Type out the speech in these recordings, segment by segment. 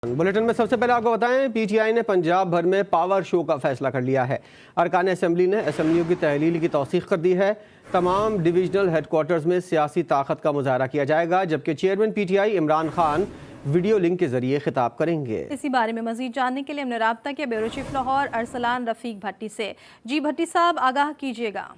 Bulletin में सबसे पहले आपको बताएं, पीटीआई ने पंजाब भर में पावर शो का फैसला कर लिया है। अरकान असेंबली ने असेंबलियों की तहलील की तौसीक कर दी है। तमाम डिविजनल हेडक्वार्टर्स में सियासी ताकत का मुजाहरा किया जाएगा, जबकि chairman PTI Imran Khan video link के जरिए खिताब करेंगे। इसी बारे में मजीद जानने के लिए हमने राब्ता किया ब्यूरो चीफ लाहौर अरसलान रफीक भट्टी से। जी भट्टी साहब, आगाह कीजिएगा।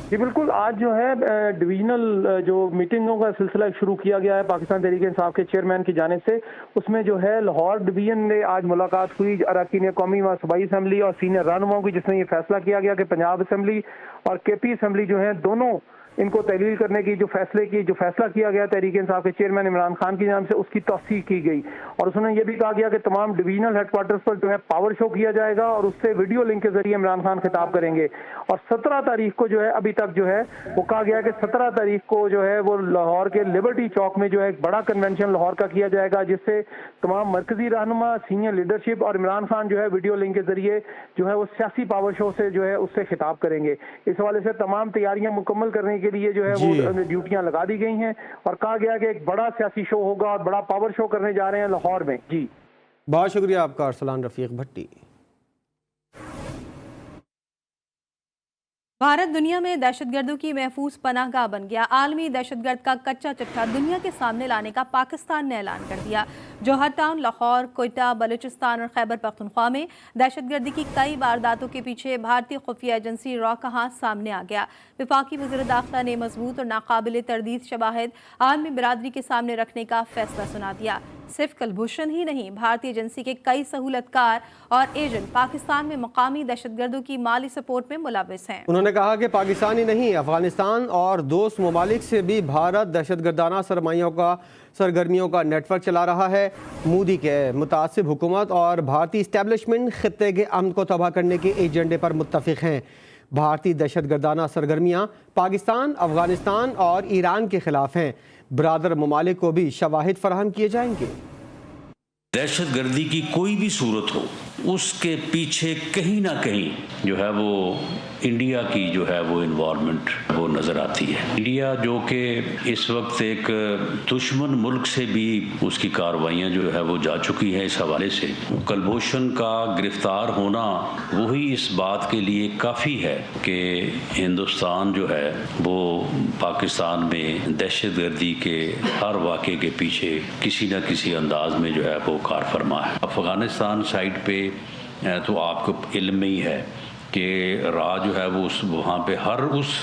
जी बिल्कुल, आज जो है डिवीजनल जो मीटिंगों का सिलसिला शुरू किया गया है पाकिस्तान तहरीक इंसाफ के चेयरमैन की जानिब से। उसमें जो है लाहौर डिवीजन में आज मुलाकात हुई अरकान कौमी व सूबाई असम्बली और सीनियर रहनुमाओं की, जिसमें ये फैसला किया गया कि पंजाब असम्बली और केपी असम्बली जो है दोनों इनको तहलील करने की जो फैसला किया गया तहरीक इंसाफ के चेयरमैन इमरान खान की जानिब से, उसकी तौसीक की गई। और उसने ये भी कहा गया कि तमाम डिवीजनल हेडक्वार्टर्स पर जो है पावर शो किया जाएगा और उससे वीडियो लिंक के जरिए इमरान खान खिताब करेंगे। और 17 तारीख को जो है अभी तक जो है वो कहा गया कि 17 तारीख को जो है वो लाहौर के लिबर्टी चौक में जो है एक बड़ा कन्वेंशन लाहौर का किया जाएगा, जिससे तमाम मरकजी रहनुमा, सीनियर लीडरशिप और इमरान खान जो है वीडियो लिंक के जरिए जो है वो सियासी पावर शो से जो है उससे खिताब करेंगे। इस हवाले से तमाम तैयारियां मुकम्मल करने के लिए जो है वो ड्यूटियां लगा दी गई हैं और कहा गया कि एक बड़ा सियासी शो होगा और बड़ा पावर शो करने जा रहे हैं लाहौर में। जी बहुत शुक्रिया आपका अरसलान रफीक भट्टी। भारत दुनिया में दहशतगर्दों की महफूज पनाहगाह बन गया। आलमी दहशतगर्द का कच्चा चिट्ठा दुनिया के सामने लाने का पाकिस्तान ने ऐलान कर दिया। जौहर टाउन, लाहौर, कोयटा, बलूचिस्तान और खैबर पख्तूनख्वा में दहशतगर्दी की कई वारदातों के पीछे भारतीय खुफिया एजेंसी रॉ का हाथ सामने आ गया। वफाकी वज़ीर दाखिला ने मजबूत और नाकाबिल तरदीद शवाहिद आलमी बिरादरी के सामने रखने का फैसला सुना दिया। सिर्फ कुलभूषण ही नहीं, भारतीय एजेंसी के कई सहूलतकार और एजेंट पाकिस्तान में मकामी दहशतगर्दों की माली सपोर्ट में मुलविस हैं। उन्होंने कहा कि पाकिस्तान ही नहीं, अफगानिस्तान और दोस्त ममालिक से भी भारत दहशतगर्दाना सरगर्मियों का नेटवर्क चला रहा है। मोदी के मुतासिब हुकूमत और भारतीय इस्टेब्लिशमेंट खित्ते के अमन को तबाह करने के एजेंडे पर मुत्तफिक हैं। भारतीय दहशतगर्दाना सरगर्मियाँ पाकिस्तान, अफगानिस्तान और ईरान के खिलाफ हैं। ब्रादर ममालिक को भी शवाहिद फराहम किए जाएंगे। दहशतगर्दी की कोई भी सूरत हो, उसके पीछे कहीं ना कहीं जो है वो इंडिया की जो है वो इन्वॉल्वमेंट वो नज़र आती है। इंडिया जो कि इस वक्त एक दुश्मन मुल्क से भी उसकी कार्रवाइयाँ जो है वो जा चुकी हैं। इस हवाले से कुलभूषण का गिरफ्तार होना वही इस बात के लिए काफ़ी है कि हिंदुस्तान जो है वो पाकिस्तान में दहशतगर्दी के हर वाक़े के पीछे किसी न किसी अंदाज में जो है वो कार फरमा है। अफ़गानिस्तान साइड पे तो आपको इल्म में ही है कि राह जो है वो उस वहाँ पे हर उस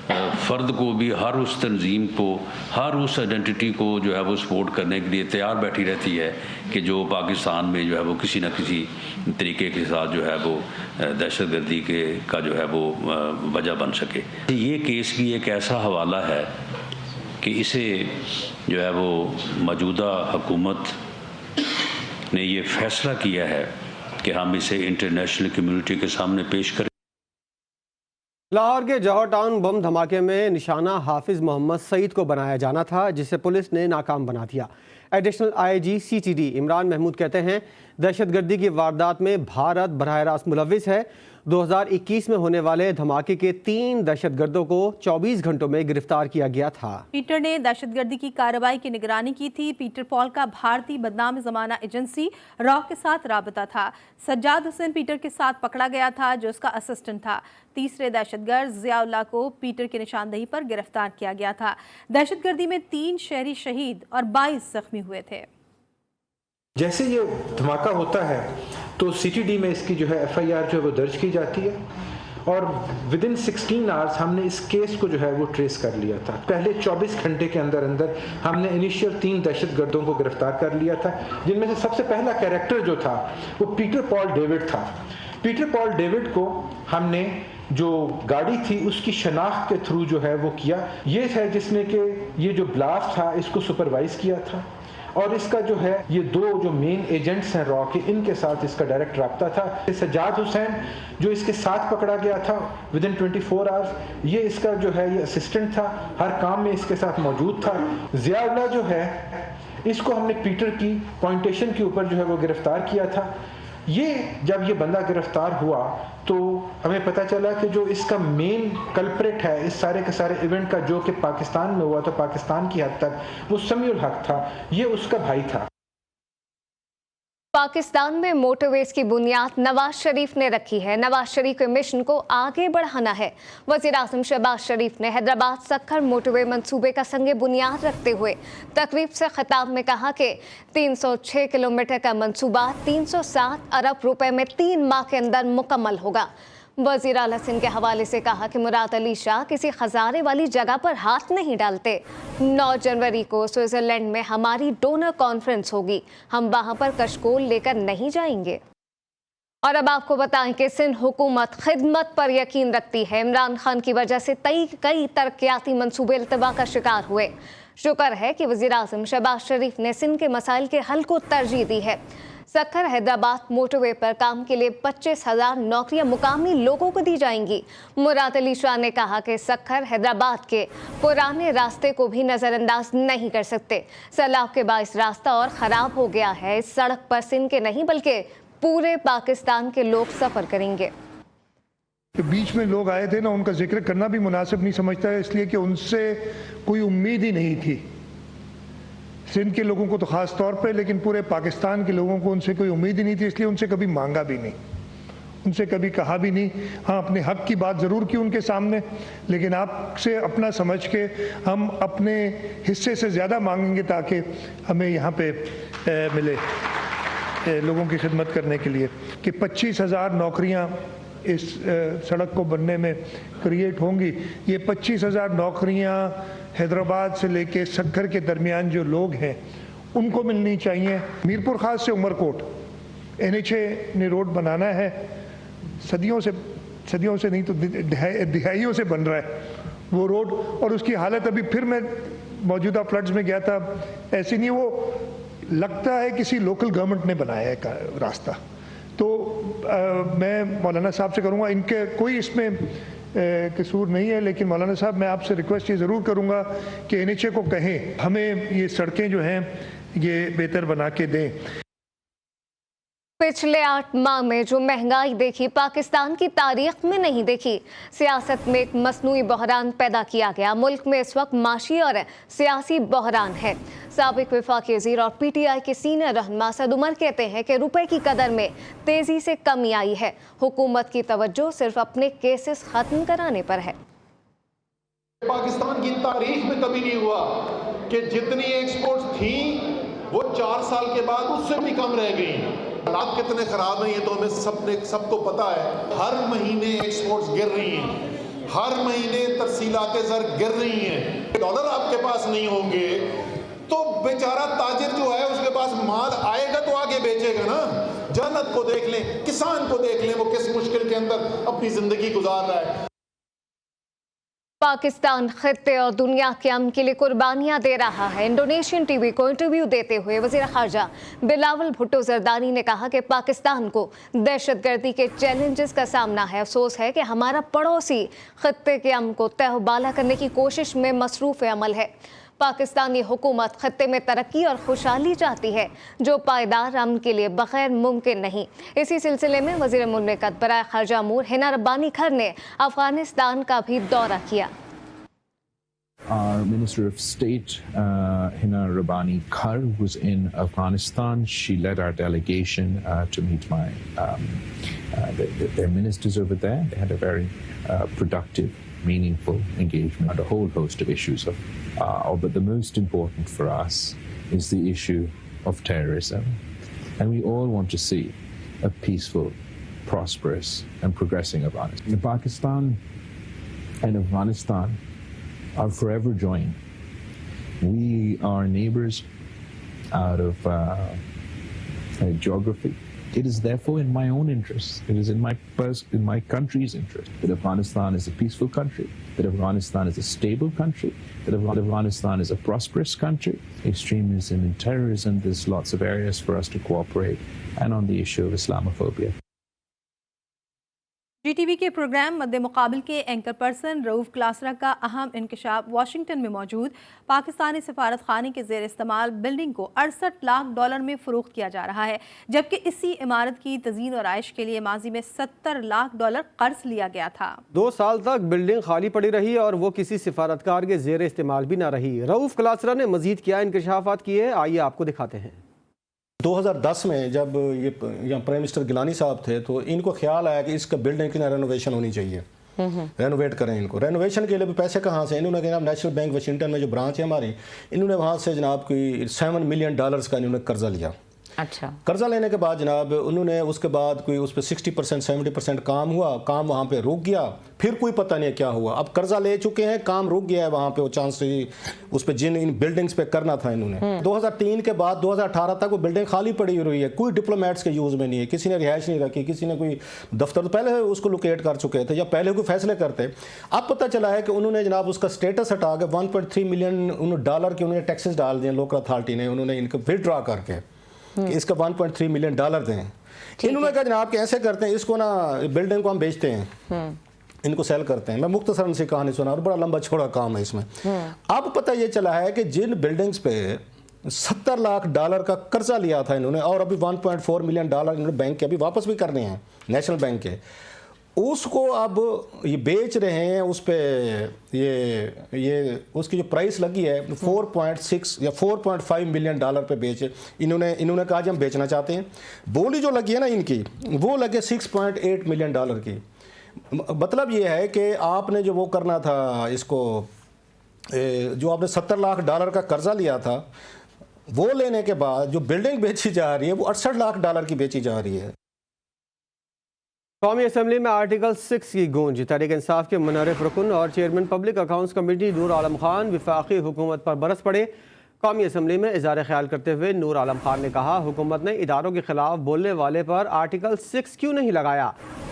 फ़र्द को भी, हर उस तंजीम को, हर उस आइडेंटिटी को जो है वो सपोर्ट करने के लिए तैयार बैठी रहती है कि जो पाकिस्तान में जो है वो किसी न किसी तरीके के साथ जो है वो दहशतगर्दी का जो है वो वजह बन सके। ये केस भी एक ऐसा हवाला है कि इसे जो है वो मौजूदा हुकूमत ने ये फैसला किया है कि हम इसे इंटरनेशनल कम्युनिटी के सामने पेश करें। लाहौर के जौहर टाउन बम धमाके में निशाना हाफिज मोहम्मद सईद को बनाया जाना था, जिसे पुलिस ने नाकाम बना दिया। Additional IG CTD Imran Mahmood कहते हैं, दहशतगर्दी की वारदात में भारत बराह रास्त मुलविस है। 2021 में होने वाले धमाके के 3 दहशतगर्दों को 24 घंटों में गिरफ्तार किया गया था। पीटर ने दहशतगर्दी की कार्रवाई की निगरानी की थी। पीटर पॉल का भारतीय बदनाम जमाना एजेंसी रॉ के साथ राबता था। सज्जाद हुसैन पीटर के साथ पकड़ा गया था, जो उसका असिस्टेंट था। तीसरे दहशतगर्द ज़ियाउल्लाह को पीटर की निशानदेही पर गिरफ्तार किया गया था। दहशतगर्दी में 3 शहरी शहीद और 22 जख्मी हुए थे। जैसे ये धमाका होता है तो CTD में इसकी जो है FIR जो है वो दर्ज की जाती है और विदिन 16 आवर्स हमने इस केस को जो है वो ट्रेस कर लिया था। पहले 24 घंटे के अंदर अंदर हमने इनिशियल 3 दहशतगर्दों को गिरफ्तार कर लिया था, जिनमें से सबसे पहला कैरेक्टर जो था वो पीटर पॉल डेविड था। पीटर पॉल डेविड को हमने जो गाड़ी थी उसकी शनाख्त के थ्रू जो है वो किया। ये है जिसने कि ये जो ब्लास्ट था इसको सुपरवाइज किया था और इसका जो है ये 2 जो मेन एजेंट्स हैं रॉ के, इनके साथ इसका डायरेक्ट रब्ता था। सज्जाद हुसैन जो इसके साथ पकड़ा गया था विदिन 24 आवर्स, ये इसका जो है ये असिस्टेंट था, हर काम में इसके साथ मौजूद था। ज़ियाउल्लाह जो है इसको हमने पीटर की पॉइंटेशन के ऊपर जो है वो गिरफ्तार किया था। ये जब ये बंदा गिरफ्तार हुआ तो हमें पता चला कि जो इसका मेन कल्प्रेट है इस सारे के सारे इवेंट का, जो कि पाकिस्तान में हुआ, तो पाकिस्तान की हद तक वो समीउल हक था, ये उसका भाई था। पाकिस्तान में मोटरवेज की बुनियाद नवाज शरीफ ने रखी है। नवाज शरीफ के मिशन को आगे बढ़ाना है। वज़ीर आज़म शहबाज शरीफ ने हैदराबाद सक्खर मोटरवे मंसूबे का संगे बुनियाद रखते हुए तकरीब से खिताब में कहा कि 306 किलोमीटर का मंसूबा 307 अरब रुपए में 3 माह के अंदर मुकम्मल होगा। वज़ीर आला सिंध के हवाले से कहा कि मुराद अली शाह किसी खजारे वाली जगह पर हाथ नहीं डालते। 9 जनवरी को स्विट्जरलैंड में हमारी डोनर कॉन्फ्रेंस होगी, हम वहां पर कशकोल लेकर नहीं जाएंगे। और अब आपको बताएं कि सिंध हुकूमत खिदमत पर यकीन रखती है। इमरान खान की वजह से कई तरक्याती मंसूबे इल्तवा का शिकार हुए। शुक्र है कि वज़ीर आज़म शहबाज शरीफ ने सिंध के मसाइल के हल को तरजीह दी है। सक्खर हैदराबाद मोटरवे पर काम के लिए 25,000 नौकरियां मुकामी लोगों को दी जाएंगी। मुराद अली शाह ने कहा कि सक्खर हैदराबाद के पुराने रास्ते को भी नज़रअंदाज नहीं कर सकते। सैलाब के बाइस रास्ता और ख़राब हो गया है। इस सड़क पर सिंध के नहीं बल्कि पूरे पाकिस्तान के लोग सफ़र करेंगे। बीच में लोग आए थे ना, उनका जिक्र करना भी मुनासिब नहीं समझता है, इसलिए कि उनसे कोई उम्मीद ही नहीं थी। सिंध के लोगों को तो ख़ास तौर पे, लेकिन पूरे पाकिस्तान के लोगों को उनसे कोई उम्मीद ही नहीं थी, इसलिए उनसे कभी मांगा भी नहीं, उनसे कभी कहा भी नहीं। हाँ, अपने हक की बात ज़रूर की उनके सामने, लेकिन आपसे अपना समझ के हम अपने हिस्से से ज़्यादा मांगेंगे ताकि हमें यहाँ पे मिले लोगों की खिदमत करने के लिए। कि 25,000 नौकरियाँ इस सड़क को बनने में क्रिएट होंगी। ये 25,000 नौकरियाँ हैदराबाद से लेके सक्खर के दरमियान जो लोग हैं उनको मिलनी चाहिए। मीरपुर खास से उमरकोट NHA ने रोड बनाना है, सदियों से नहीं तो दिहाइयों से बन रहा है वो रोड, और उसकी हालत अभी फिर मैं मौजूदा फ्लड्स में गया था, ऐसी नहीं, वो लगता है किसी लोकल गवर्नमेंट ने बनाया है रास्ता। तो मैं मौलाना साहब से करूँगा, इनके कोई इसमें कसूर नहीं है, लेकिन मौलाना साहब मैं आपसे रिक्वेस्ट ये ज़रूर करूँगा कि NHA को कहें हमें ये सड़कें जो हैं ये बेहतर बना के दें। पिछले 8 माह में जो महंगाई देखी पाकिस्तान की तारीख में नहीं देखी। सियासत में एक मसनूई बहरान पैदा किया गया। मुल्क में इस वक्त माशी और सियासी बहरान है। साबिक वफाकी वज़ीर और PTI के सीनियर रहनुमा असद उमर कहते हैं कि रुपए की कदर में तेजी से कमी आई है। हुकूमत की तवज्जो सिर्फ अपने केसेस खत्म कराने पर है। पाकिस्तान की तारीख में कभी नहीं हुआ कि जितनी एक्सपोर्ट्स थी वो 4 साल के बाद उससे भी कम रह गई। हालात कितने खराब हैं ये तो हमें सबको पता है। हर महीने एक्सपोर्ट्स गिर रही हैं, हर महीने तरसीलात ज़र गिर रही हैं। डॉलर आपके पास नहीं होंगे तो बेचारा ताजिर जो है उसके पास माल आएगा तो आगे बेचेगा ना। जन्नत को देख लें, किसान को देख लें, वो किस मुश्किल के अंदर अपनी जिंदगी गुजार रहा है। पाकिस्तान खित्ते और दुनिया के अमन के लिए कुर्बानियां दे रहा है। इंडोनेशियन टीवी को इंटरव्यू देते हुए वज़ीर ख़ारजा बिलावल भुट्टो ज़रदानी ने कहा कि पाकिस्तान को दहशतगर्दी के चैलेंजेस का सामना है। अफसोस है कि हमारा पड़ोसी खित्ते के अमन को तहबाला करने की कोशिश में मसरूफ़ अमल है। पाकिस्तानी हुकूमत खत्ते में तरक्की और खुशहाली चाहती है जो पायदार अमन के लिए बगैर मुमकिन नहीं। इसी सिलसिले में वज़ीर मुमलिकत बराए ख़ारजा अमूर हिना रब्बानी खर ने अफगानिस्तान का भी दौरा किया। Our Minister of State, Hina Rabbani Kar, was in Afghanistan. She led our delegation to meet their ministers over there. They had a very productive, meaningful engagement on a whole host of issues. But the most important for us is the issue of terrorism. And we all want to see a peaceful, prosperous and progressing Afghanistan. Pakistan and Afghanistan are forever joined. We are neighbors out of geography. It is therefore in my own interest, it is in my country's interest that Afghanistan is a peaceful country, that Afghanistan is a stable country, that Afghanistan is a prosperous country. Extremism and terrorism, there's lots of areas for us to cooperate, and on the issue of Islamophobia. GTV के programme मद्दे मुकाबिल के anchor person Rauf Klasra का अहम इंकशाफ Washington में मौजूद पाकिस्तानी सफारत खाने के ज़ेर इस्तेमाल बिल्डिंग को $68 लाख में फ़रोख्त किया जा रहा है, जबकि इसी इमारत की तज़ीन और आइश के लिए माजी में $70 लाख कर्ज लिया गया था। 2 साल तक बिल्डिंग खाली पड़ी रही और वो किसी सिफारतकार के ज़ेर इस्तेमाल भी ना रही। रऊफ क्लासरा ने मज़ीद क्या इंकशाफात किए, आइए आपको दिखाते हैं। 2010 میں جب یہ یہاں پرائم منسٹر گیلانی صاحب تھے تو ان کو خیال آیا کہ اس کا بلڈنگ کی رینوویشن ہونی چاہیے، رینوویٹ کریں ان کو۔ رینوویشن کے لیے بھی پیسے کہاں سے؟ انہوں نے جناب نیشنل بینک واشنگٹن میں جو برانچ ہے ہماری، انہوں نے وہاں سے جناب کوئی $7 ملین کا انہوں نے قرضہ لیا۔ اچھا، قرضہ لینے کے بعد جناب انہوں نے اس کے بعد کوئی اس پہ 60% 70% کام ہوا، کام وہاں پہ رک گیا، پھر کوئی پتہ نہیں کیا ہوا۔ اب قرضہ لے چکے ہیں، کام رک گیا ہے وہاں پہ، وہ چانس اس پہ جن ان بلڈنگز پہ کرنا تھا انہوں نے۔ 2003 کے بعد 2018 تک وہ بلڈنگ خالی پڑی ہوئی ہے، کوئی ڈپلومیٹس کے یوز میں نہیں ہے، کسی نے رہائش نہیں رکھی، کسی نے کوئی دفتر تو پہلے اس کو لوکیٹ کر چکے تھے یا پہلے کوئی فیصلے کرتے۔ اب پتہ چلا ہے کہ انہوں نے جناب اس کا سٹیٹس ہٹا کے $1.3 ملین ڈالر کے انہوں نے ٹیکسز ڈال دیے لوکل اتھارٹی نے، انہوں نے ان کو وڈرا کر کے کہ اس کا $1.3 ملین دیں۔ انہوں نے کہا جناب کہ ایسے کرتے ہیں، اس کو نا بلڈنگ کو ہم بیچتے ہیں، ان کو سیل کرتے ہیں۔ میں مختصراً سی کہانی سنا اور بڑا لمبا چھوڑا کام ہے اس میں۔ اب پتہ یہ چلا ہے کہ جن بلڈنگز پہ $70 لاکھ کا قرضہ لیا تھا انہوں نے، اور ابھی $1.4 ملین انہوں نے بینک کے ابھی واپس بھی کرنے ہیں، نیشنل بینک کے، اس کو اب یہ بیچ رہے ہیں۔ اس پہ یہ اس کی جو پرائس لگی ہے 4.6 یا $4.5 ملین پہ بیچے انہوں نے کہا جی ہم بیچنا چاہتے ہیں۔ بولی جو لگی ہے نا ان کی، وہ لگے $6.8 ملین کی۔ مطلب یہ ہے کہ آپ نے جو وہ کرنا تھا، اس کو جو آپ نے $70 لاکھ کا قرضہ لیا تھا، وہ لینے کے بعد جو بلڈنگ بیچی جا رہی ہے وہ $68 لاکھ کی بیچی جا رہی ہے۔ قومی اسمبلی میں آرٹیکل 6 کی گونج۔ تحریک انصاف کے منعرف رکن اور چیئرمین پبلک اکاؤنٹس کمیٹی نور عالم خان وفاقی حکومت پر برس پڑے۔ قومی اسمبلی میں اظہار خیال کرتے ہوئے نور عالم خان نے کہا، حکومت نے اداروں کے خلاف بولنے والے پر آرٹیکل 6 کیوں نہیں لگایا؟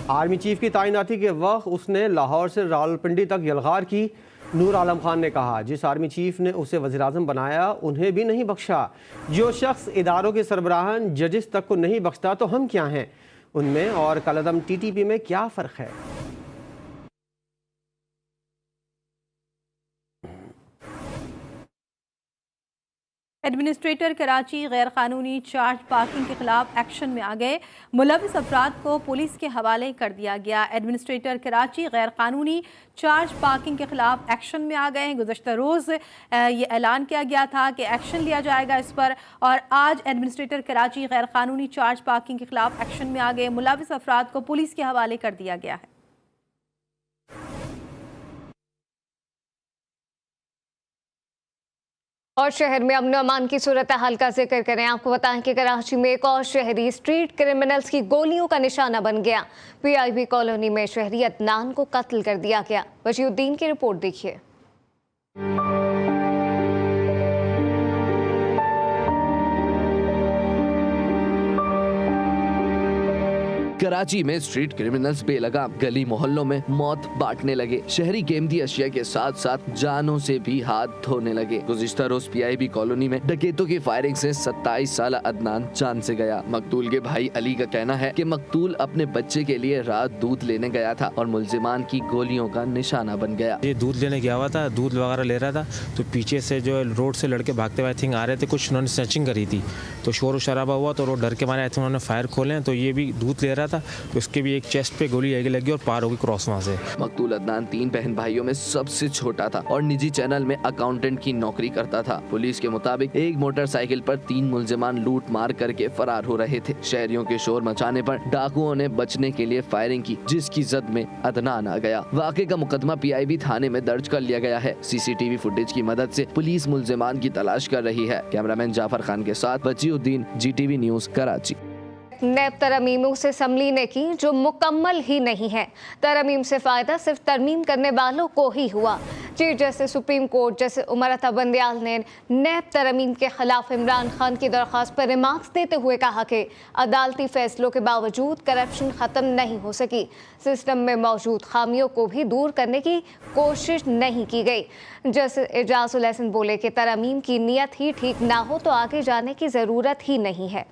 آرمی چیف کی تعیناتی کے وقت اس نے لاہور سے راولپنڈی تک یلغار کی۔ نور عالم خان نے کہا، جس آرمی چیف نے اسے وزیراعظم بنایا انہیں بھی نہیں بخشا۔ جو شخص اداروں کے سربراہان ججز تک کو نہیں بخشتا تو ہم کیا ہیں؟ ان میں اور کالعدم ٹی ٹی پی میں کیا فرق ہے؟ ایڈمنسٹریٹر کراچی غیر قانونی چارج پارکنگ کے خلاف ایکشن میں آ گئے۔ ملوث افراد کو پولیس کے حوالے کر دیا گیا۔ ایڈمنسٹریٹر کراچی غیر قانونی چارج پارکنگ کے خلاف ایکشن میں آ گئے ہیں۔ گزشتہ روز یہ اعلان کیا گیا تھا کہ ایکشن لیا جائے گا اس پر، اور آج ایڈمنسٹریٹر کراچی غیر قانونی چارج پارکنگ کے خلاف ایکشن میں آ گئے۔ ملوث افراد کو پولیس کے حوالے کر دیا گیا ہے۔ اور شہر میں امن و امان کی صورتحال کا ذکر کریں۔ آپ کو بتائیں کہ کراچی میں ایک اور شہری اسٹریٹ کرمنلز کی گولیوں کا نشانہ بن گیا۔ PIB کالونی میں شہری عدنان کو قتل کر دیا گیا۔ وجیہ الدین کی رپورٹ دیکھیے۔ کراچی میں اسٹریٹ کرمنلز بے لگام گلی محلوں میں موت بانٹنے لگے۔ شہری قیمتی اشیاء کے ساتھ ساتھ جانوں سے بھی ہاتھ دھونے لگے۔ گزشتہ روز PIB کالونی میں ڈکیتوں کی فائرنگ سے 27 سالہ عدنان جان سے گیا۔ مقتول کے بھائی علی کا کہنا ہے کہ مقتول اپنے بچے کے لیے رات دودھ لینے گیا تھا اور ملزمان کی گولیوں کا نشانہ بن گیا۔ یہ دودھ لینے گیا ہوا تھا، دودھ وغیرہ لے رہا تھا، تو پیچھے سے جو روڈ سے لڑکے بھاگتے ہوئے آ رہے تھے، کچھ انہوں نے سنیچنگ کری تھی، تو شور و شرابہ ہوا تو وہ ڈر کے مارے انہوں نے فائر کھولے، تو یہ بھی دودھ لے رہا تھا، تو اس کے بھی ایک چیسٹ پہ گولی لگی اور پار ہوگی کراس وہاں سے۔ مقتول عدنان 3 بہن بھائیوں میں سب سے چھوٹا تھا اور نجی چینل میں اکاؤنٹنٹ کی نوکری کرتا تھا۔ پولیس کے مطابق ایک موٹر سائیکل پر 3 ملزمان لوٹ مار کر کے فرار ہو رہے تھے۔ شہریوں کے شور مچانے پر ڈاکوؤں نے بچنے کے لیے فائرنگ کی، جس کی زد میں عدنان آ گیا۔ واقعے کا مقدمہ PIB تھانے میں درج کر لیا گیا ہے۔ CCTV فوٹیج کی مدد سے پولیس ملزمان کی تلاش کر رہی ہے۔ کیمرامین جعفر خان کے ساتھ وجیہ الدین، GTV نیوز کراچی۔ نیب ترامیم سے اسمبلی نے کی جو مکمل ہی نہیں ہے۔ ترامیم سے فائدہ صرف ترمیم کرنے والوں کو ہی ہوا۔ چیف جسٹس سپریم کورٹ جیسے عمر عطا بندیال نے نیب ترامیم کے خلاف عمران خان کی درخواست پر ریمارکس دیتے ہوئے کہا کہ عدالتی فیصلوں کے باوجود کرپشن ختم نہیں ہو سکی، سسٹم میں موجود خامیوں کو بھی دور کرنے کی کوشش نہیں کی گئی۔ جسٹس اعجاز الحسن بولے کہ ترامیم کی نیت ہی ٹھیک نہ ہو تو آگے جانے کی ضرورت ہی نہیں ہے۔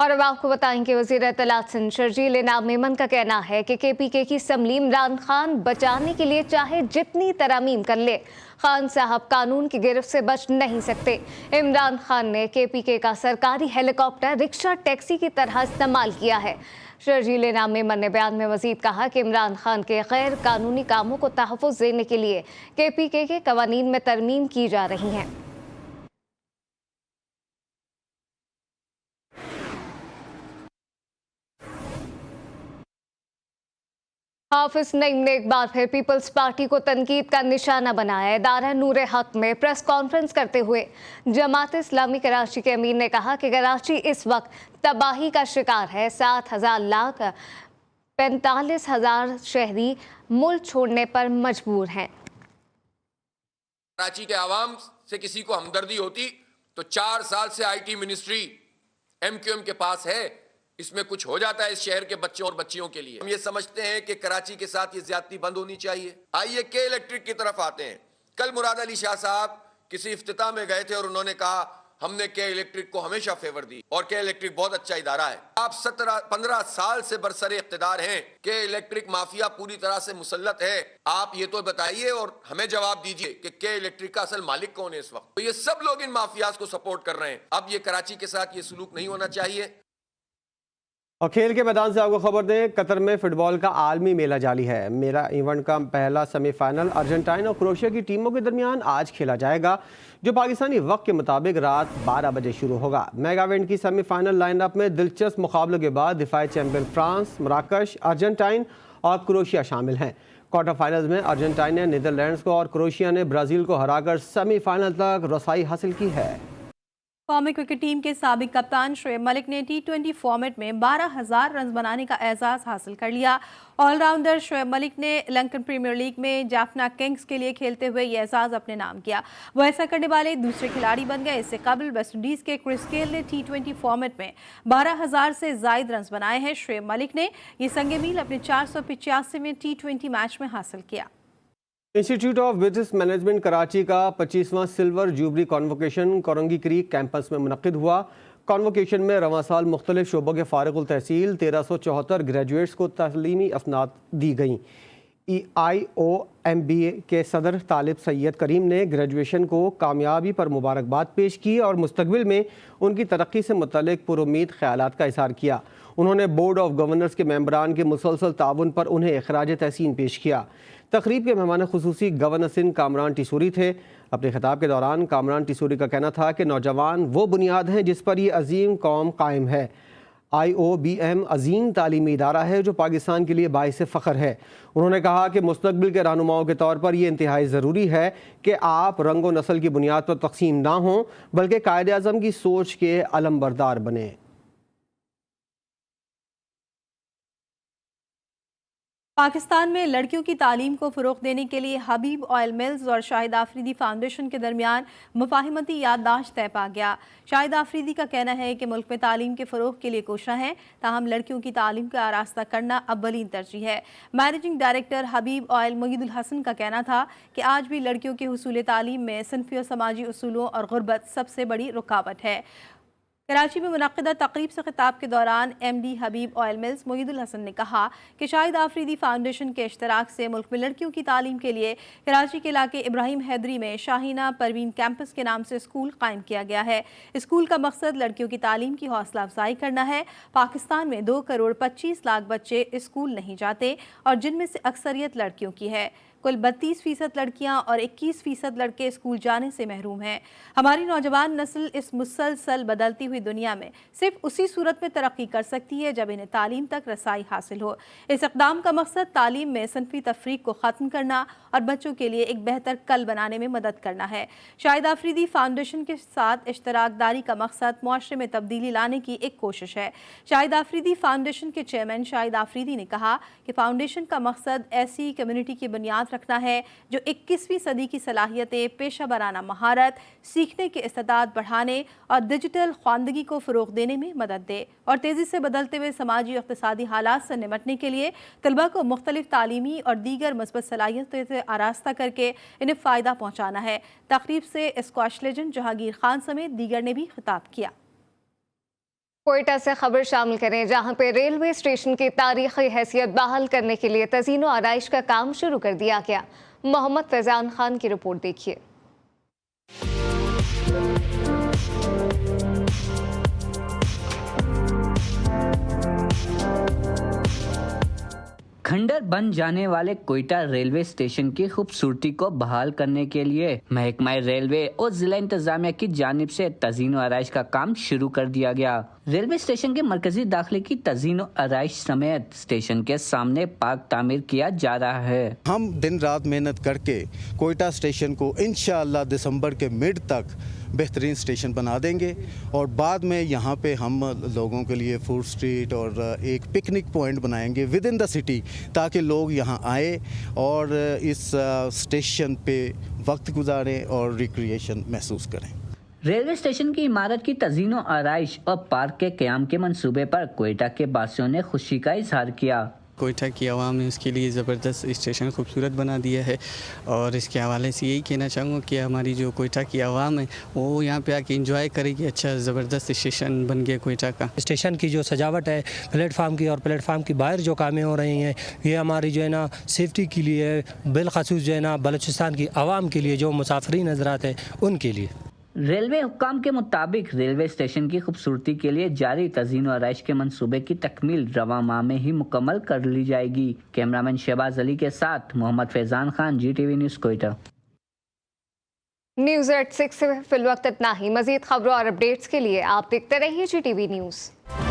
اور اب آپ کو بتائیں کہ وزیر اطلاعات سندھ شرجیل انعام میمن کا کہنا ہے کہ KPK کی اسمبلی عمران خان بچانے کے لیے چاہے جتنی ترامیم کر لے، خان صاحب قانون کی گرفت سے بچ نہیں سکتے۔ عمران خان نے KPK کا سرکاری ہیلی کاپٹر رکشہ ٹیکسی کی طرح استعمال کیا ہے۔ शर्जील इनाम मेमन ने बयान में मजीद कहा कि इमरान खान के गैर कानूनी कामों को तहफ़्फ़ुज़ देने के लिए KPK के कवानीन में तरमीम की जा रही हैं। हाफिज नईम ने एक बार फिर पीपल्स पार्टी को तनकीद का निशाना बनाया। इदारा नूरे हक में प्रेस कॉन्फ्रेंस करते हुए जमात इस्लामी कराची के अमीर ने कहा कि कराची इस वक्त तबाही का शिकार है। 7,000 लाख 45,000 शहरी मुल्क छोड़ने पर मजबूर हैं। कराची के आवाम से किसी को हमदर्दी होती तो 4 साल से IT मिनिस्ट्री MQM के पास है, इसमें कुछ हो जाता है इस शहर के बच्चों और बच्चियों के लिए। हम ये समझते हैं कि कराची के साथ ये ज्यादती बंद होनी चाहिए। आइए के इलेक्ट्रिक की तरफ आते हैं। कल मुराद अली शाह साहब किसी इफ्तिताह में गए थे और उन्होंने कहा हमने के इलेक्ट्रिक को हमेशा फेवर दी और के इलेक्ट्रिक बहुत अच्छा इदारा है। आप 15 साल से बरसरे इख्तिदार हैं, के इलेक्ट्रिक माफिया पूरी तरह से मुसल्लत है। आप ये तो बताइए और हमें जवाब दीजिए कि के इलेक्ट्रिक का असल मालिक कौन है इस वक्त। तो ये सब लोग इन माफियाज को सपोर्ट कर रहे हैं। अब ये कराची के साथ ये सलूक नहीं होना चाहिए। और खेल के मैदान से आपको खबर दें, कतर में फुटबॉल का आलमी मेला जारी है। मेला इवेंट का पहला सेमीफाइनल अर्जेंटाइन और क्रोएशिया की टीमों के दरमियान आज खेला जाएगा, जो पाकिस्तानी वक्त के मुताबिक रात 12 बजे शुरू होगा। मेगा इवेंट की सेमीफाइनल लाइनअप में दिलचस्प मुकाबलों के बाद दिफाई चैंपियन फ्रांस, मराकश, अर्जेंटाइन और क्रोएशिया शामिल हैं। क्वार्टर फाइनल्स में अर्जेंटाइन ने नीदरलैंड्स को और क्रोएशिया ने ब्राज़ील को हराकर सेमीफाइनल तक रसाई हासिल की है। कौमी क्रिकेट टीम के साबिक कप्तान शोएब मलिक ने T20 फॉर्मेट में 12,000 रन बनाने का एजाज़ हासिल कर लिया। ऑलराउंडर शोएब मलिक ने लंकन प्रीमियर लीग में जाफना किंग्स के लिए खेलते हुए ये एजाज़ अपने नाम किया। वो ऐसा करने वाले दूसरे खिलाड़ी बन गए। इससे कबल वेस्ट इंडीज़ के क्रिस गेल ने T20 फॉर्मेट में 12,000 से ज़ायद रन बनाए हैं। शोएब मलिक ने ये संगे मील अपने 485वें T20 मैच में हासिल किया। Institute of business management Karachi का 25वां silver jubilee convocation Korangi creek campus में मुनक्किद हुआ। कॉन्वोकेशन में रवां साल मुख्तलिफ शोबों के फारिगुल तहसील 1374 ग्रेजुएट्स को तस्लीमी असनाद दी गईं। IOMBA के सदर तालिब सैयद करीम ने ग्रेजुएशन को कामयाबी पर मुबारकबाद पेश की और मुस्तकबिल में उनकी तरक्की से मुतल्लिक पुरुमीद ख्यालात का इज़हार किया। उन्होंने बोर्ड ऑफ गवर्नर्स के मेंबरान के मुसलसल ताउन पर उन्हें इखराज तहसीन पेश किया। तकरीब के मेहमान खुसूसी गवर्नर सिंध कामरान टिसूरी थे। अपने खिताब के दौरान कामरान टिसूरी का कहना था कि नौजवान वो बुनियाद हैं जिस पर यह अजीम कौम कायम है। IOBM अजीम तालीमी इदारा है जो पाकिस्तान के लिए बाइस फ़ख्र है। उन्होंने कहा कि मुस्तकबिल के रहनुमाओं के तौर पर यह इंतहाई ज़रूरी है कि आप रंग व नस्ल की बुनियाद पर तकसीम ना हों, बल्कि कायदे आज़म की सोच के अलमबरदार बने। पाकिस्तान में लड़कियों की तालीम को फ़रोग़ देने के लिए हबीब ऑयल मिल्स और शाहिद आफरीदी फाउंडेशन के दरमियान मुफाहिमती याददाश्त तय पा गया। शाहिद आफरीदी का कहना है कि मुल्क में तालीम के फ़रोग़ के लिए कोशिश है, ताहम लड़कियों की तालीम का आरास्ता करना अव्वलीन तरजीह है। मैनेजिंग डायरेक्टर हबीब ऑयल मुईदुल हसन का कहना था कि आज भी लड़कियों के हुसूल तालीम में सिनफी और समाजी उसूलों और गुर्बत सबसे बड़ी रुकावट है। कराची में मुनक़्क़िदा तक़रीब से खिताब के दौरान MD हबीब ऑयल मिल्स मुईदुल हसन ने कहा कि शाहिद आफरीदी फाउंडेशन के इश्तराक से मुल्क में लड़कियों की तालीम के लिए कराची के इलाके इब्राहिम हैदरी में शाहीना परवीन कैंपस के नाम से स्कूल कायम किया गया है। स्कूल का मकसद लड़कियों की तालीम की हौसला अफजाई करना है। पाकिस्तान में 2 करोड़ 25 लाख बच्चे स्कूल नहीं जाते और जिनमें से अक्सरियत लड़कियों की है। कुल 32% लड़कियां और 21% लड़के स्कूल जाने से महरूम हैं। हमारी नौजवान नस्ल इस मुसलसल बदलती हुई दुनिया में सिर्फ उसी सूरत में तरक्की कर सकती है जब इन्हें तालीम तक रसाई हासिल हो। इस इक़दाम का मकसद तालीम में सनफी तफरीक को ख़त्म करना और बच्चों के लिए एक बेहतर कल बनाने में मदद करना है। शाहिद आफरीदी फाउंडेशन के साथ इश्तराकदारी का मकसद मुआशरे में तब्दीली लाने की एक कोशिश है। शाहिद आफरीदी फाउंडेशन के चेयरमैन शाहिद आफरीदी ने कहा कि फाउंडेशन का मकसद ऐसी कम्युनिटी की बुनियाद रखना है जो 21वीं सदी की सलाहियतें, पेशा वराना महारत, सीखने के इस्तेदाद बढ़ाने और डिजिटल ख्वानदगी को फ़रोग़ देने में मदद दे और तेज़ी से बदलते हुए समाजी और इक़्तिसादी हालात से निमटने के लिए तलबा को मुख्तलिफ तालीमी और दीगर मस्बत सलाहियतों से आरास्ता करके इन्हें फ़ायदा पहुँचाना है। तक़रीब से स्क्वाश लेजेंड जहांगीर खान समेत दीगर ने भी खिताब किया। कोयटा से खबर शामिल करें, जहां पे रेलवे स्टेशन की तारीखी हैसियत बहाल करने के लिए तज़ीन व आराइश का काम शुरू कर दिया गया। मोहम्मद फैजान खान की रिपोर्ट देखिए। खंडर बन जाने वाले कोयटा रेलवे स्टेशन की खूबसूरती को बहाल करने के लिए महकमा रेलवे और जिला इंतजामिया की जानिब से तज़ीन व आराइश का काम शुरू कर दिया गया। रेलवे स्टेशन के मरकजी दाखिले की तज़ीन व आराइश समेत स्टेशन के सामने पार्क तामीर किया जा रहा है। हम दिन रात मेहनत करके कोयटा स्टेशन को इंशाअल्लाह दिसंबर के मिड तक बेहतरीन स्टेशन बना देंगे और बाद में यहाँ पे हम लोगों के लिए फूड स्ट्रीट और एक पिकनिक पॉइंट बनाएंगे विद इन द सिटी, ताकि लोग यहाँ आए और इस स्टेशन पे वक्त गुजारें और रिक्रिएशन महसूस करें। रेलवे स्टेशन की इमारत की तज़ीन व आराइश और पार्क के क़याम के मंसूबे पर कोयटा के बासियों ने खुशी का इजहार किया। कोयटा की आवाम ने उसके लिए ज़बरदस्त स्टेशन खूबसूरत बना दिया है और इसके हवाले से यही कहना चाहूँगा कि हमारी जो कोयटा की आवाम है वो यहाँ पे आके एंजॉय करेगी। अच्छा ज़बरदस्त स्टेशन बन गया कोयटा का। स्टेशन की जो सजावट है प्लेटफार्म की और प्लेटफार्म की बाहर जो कामें हो रही हैं ये हमारी जो है ना सेफ्टी के लिए, बिलखसूस जो है ना बलूचिस्तान की आवाम के लिए जो मुसाफिरीन हज़रात हैं उनके लिए। रेलवे हुक्काम के मुताबिक रेलवे स्टेशन की खूबसूरती के लिए जारी तज़ीन व आराइश के मंसूबे की तकमील रवां माह में ही मुकम्मल कर ली जाएगी। कैमरामैन शहबाज अली के साथ Mohammad Faizan Khan, GTV news Quetta. News at 6 से फिलवक्त इतना ही। मज़ीद खबरों और अपडेट्स के लिए आप देखते रहिए GTV न्यूज़।